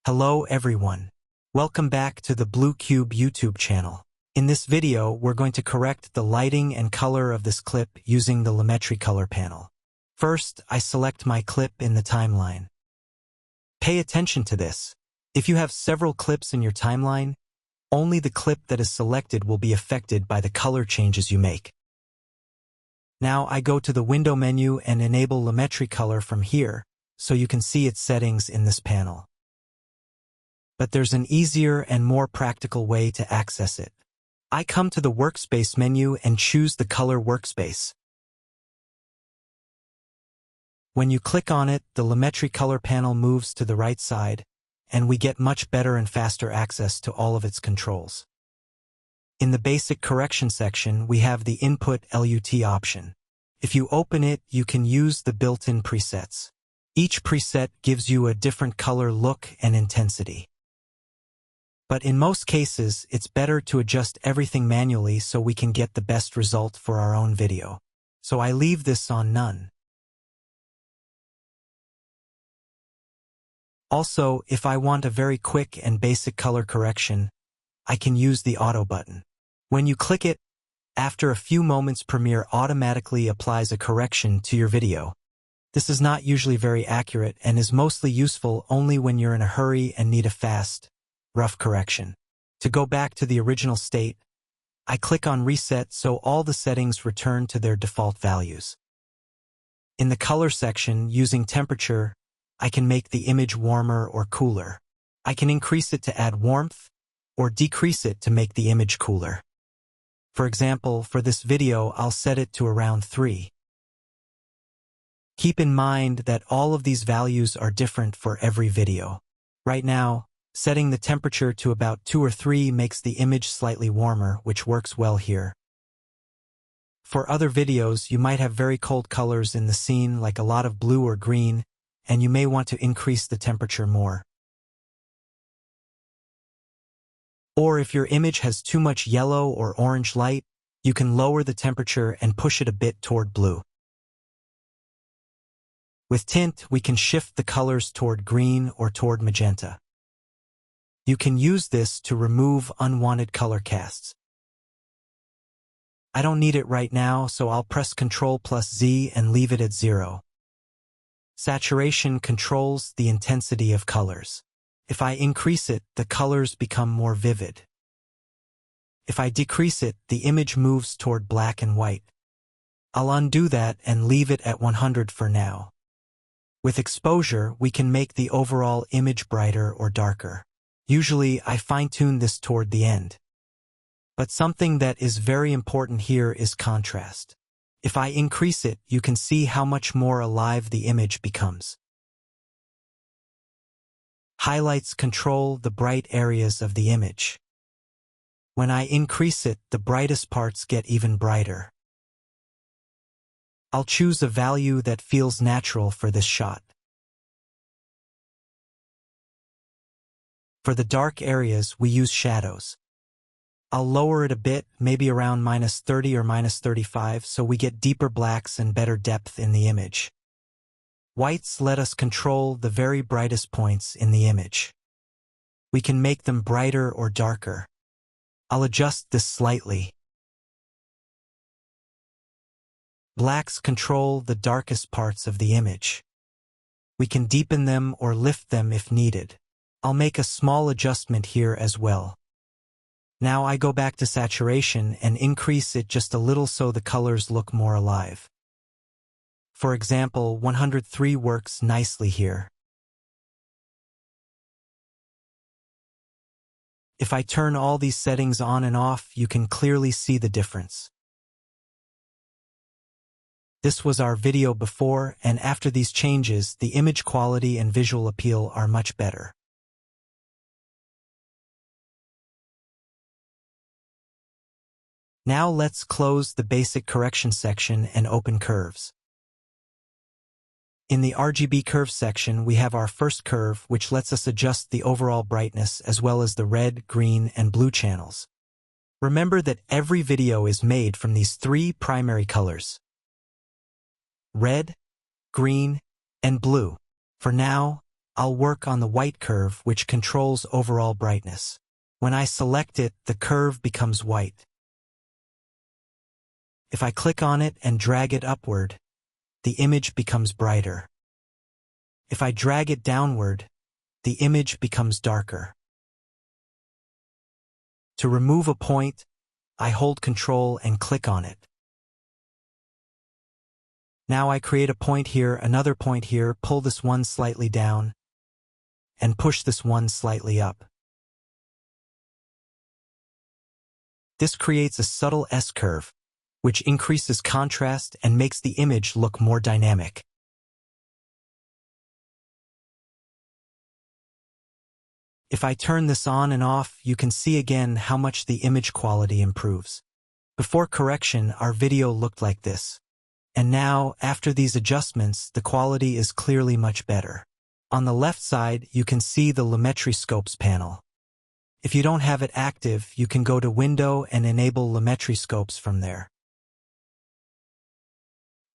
Hello everyone. Welcome back to the Blue Cube YouTube channel. In this video, we're going to correct the lighting and color of this clip using the Lumetri Color panel. First, I select my clip in the timeline. Pay attention to this. If you have several clips in your timeline, only the clip that is selected will be affected by the color changes you make. Now I go to the window menu and enable Lumetri Color from here, so you can see its settings in this panel. But there's an easier and more practical way to access it. I come to the Workspace menu and choose the Color workspace. When you click on it, the Lumetri Color panel moves to the right side, and we get much better and faster access to all of its controls. In the Basic Correction section, we have the Input LUT option. If you open it, you can use the built-in presets. Each preset gives you a different color look and intensity. But in most cases, it's better to adjust everything manually so we can get the best result for our own video. So I leave this on None. Also, if I want a very quick and basic color correction, I can use the Auto button. When you click it, after a few moments Premiere automatically applies a correction to your video. This is not usually very accurate and is mostly useful only when you're in a hurry and need a fast, rough correction. To go back to the original state, I click on Reset so all the settings return to their default values. In the Color section, using temperature, I can make the image warmer or cooler. I can increase it to add warmth, or decrease it to make the image cooler. For example, for this video, I'll set it to around 3. Keep in mind that all of these values are different for every video. Right now, setting the temperature to about 2 or 3 makes the image slightly warmer, which works well here. For other videos, you might have very cold colors in the scene, like a lot of blue or green, and you may want to increase the temperature more. Or if your image has too much yellow or orange light, you can lower the temperature and push it a bit toward blue. With Tint, we can shift the colors toward green or toward magenta. You can use this to remove unwanted color casts. I don't need it right now, so I'll press Ctrl+Z and leave it at 0. Saturation controls the intensity of colors. If I increase it, the colors become more vivid. If I decrease it, the image moves toward black and white. I'll undo that and leave it at 100 for now. With exposure, we can make the overall image brighter or darker. Usually, I fine-tune this toward the end. But something that is very important here is contrast. If I increase it, you can see how much more alive the image becomes. Highlights control the bright areas of the image. When I increase it, the brightest parts get even brighter. I'll choose a value that feels natural for this shot. For the dark areas, we use shadows. I'll lower it a bit, maybe around -30 or -35, so we get deeper blacks and better depth in the image. Whites let us control the very brightest points in the image. We can make them brighter or darker. I'll adjust this slightly. Blacks control the darkest parts of the image. We can deepen them or lift them if needed. I'll make a small adjustment here as well. Now I go back to saturation and increase it just a little so the colors look more alive. For example, 103 works nicely here. If I turn all these settings on and off, you can clearly see the difference. This was our video before, and after these changes, the image quality and visual appeal are much better. Now let's close the Basic Correction section and open Curves. In the RGB Curve section, we have our first curve, which lets us adjust the overall brightness as well as the red, green, and blue channels. Remember that every video is made from these 3 primary colors: red, green, and blue. For now, I'll work on the white curve, which controls overall brightness. When I select it, the curve becomes white. If I click on it and drag it upward, the image becomes brighter. If I drag it downward, the image becomes darker. To remove a point, I hold Ctrl and click on it. Now I create a point here, another point here, pull this one slightly down, and push this one slightly up. This creates a subtle S-curve, which increases contrast and makes the image look more dynamic. If I turn this on and off, you can see again how much the image quality improves. Before correction, our video looked like this. And now, after these adjustments, the quality is clearly much better. On the left side, you can see the Lumetri Scopes panel. If you don't have it active, you can go to Window and enable Lumetri Scopes from there.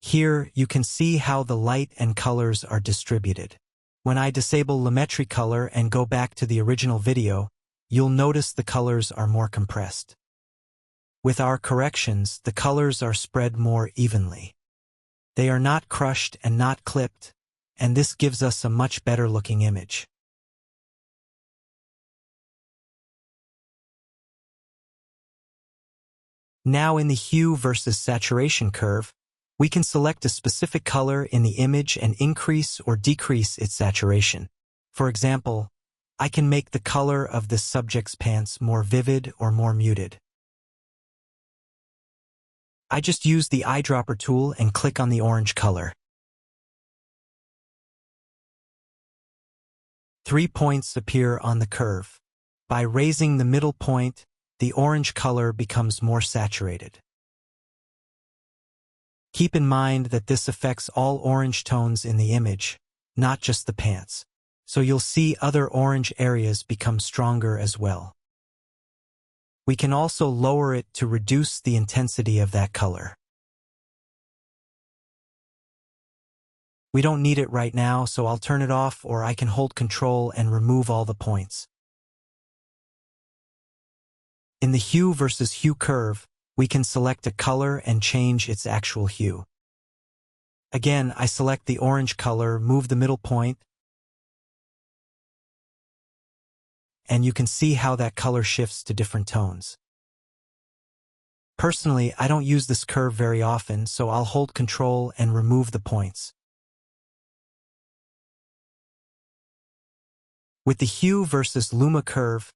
Here, you can see how the light and colors are distributed. When I disable Lumetri Color and go back to the original video, you'll notice the colors are more compressed. With our corrections, the colors are spread more evenly. They are not crushed and not clipped, and this gives us a much better looking image. Now in the hue versus saturation curve, we can select a specific color in the image and increase or decrease its saturation. For example, I can make the color of this subject's pants more vivid or more muted. I just use the eyedropper tool and click on the orange color. 3 points appear on the curve. By raising the middle point, the orange color becomes more saturated. Keep in mind that this affects all orange tones in the image, not just the pants. So you'll see other orange areas become stronger as well. We can also lower it to reduce the intensity of that color. We don't need it right now, so I'll turn it off, or I can hold Ctrl and remove all the points. In the hue versus hue curve, we can select a color and change its actual hue. Again, I select the orange color, move the middle point, and you can see how that color shifts to different tones. Personally, I don't use this curve very often, so I'll hold Ctrl and remove the points. With the hue versus Luma curve,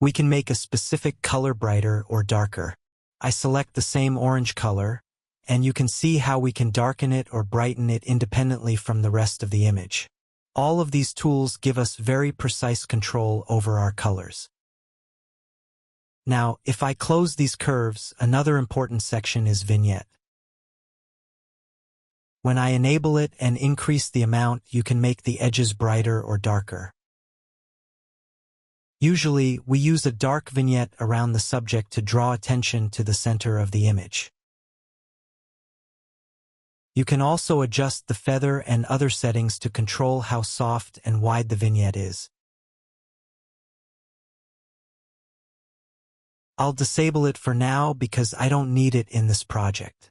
we can make a specific color brighter or darker. I select the same orange color, and you can see how we can darken it or brighten it independently from the rest of the image. All of these tools give us very precise control over our colors. Now, if I close these curves, another important section is Vignette. When I enable it and increase the amount, you can make the edges brighter or darker. Usually, we use a dark vignette around the subject to draw attention to the center of the image. You can also adjust the feather and other settings to control how soft and wide the vignette is. I'll disable it for now because I don't need it in this project.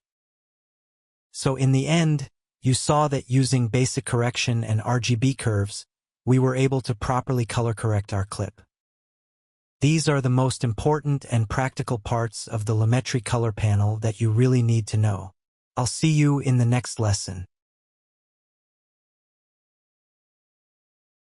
So in the end, you saw that using basic correction and RGB curves, we were able to properly color correct our clip. These are the most important and practical parts of the Lumetri Color panel that you really need to know. I'll see you in the next lesson.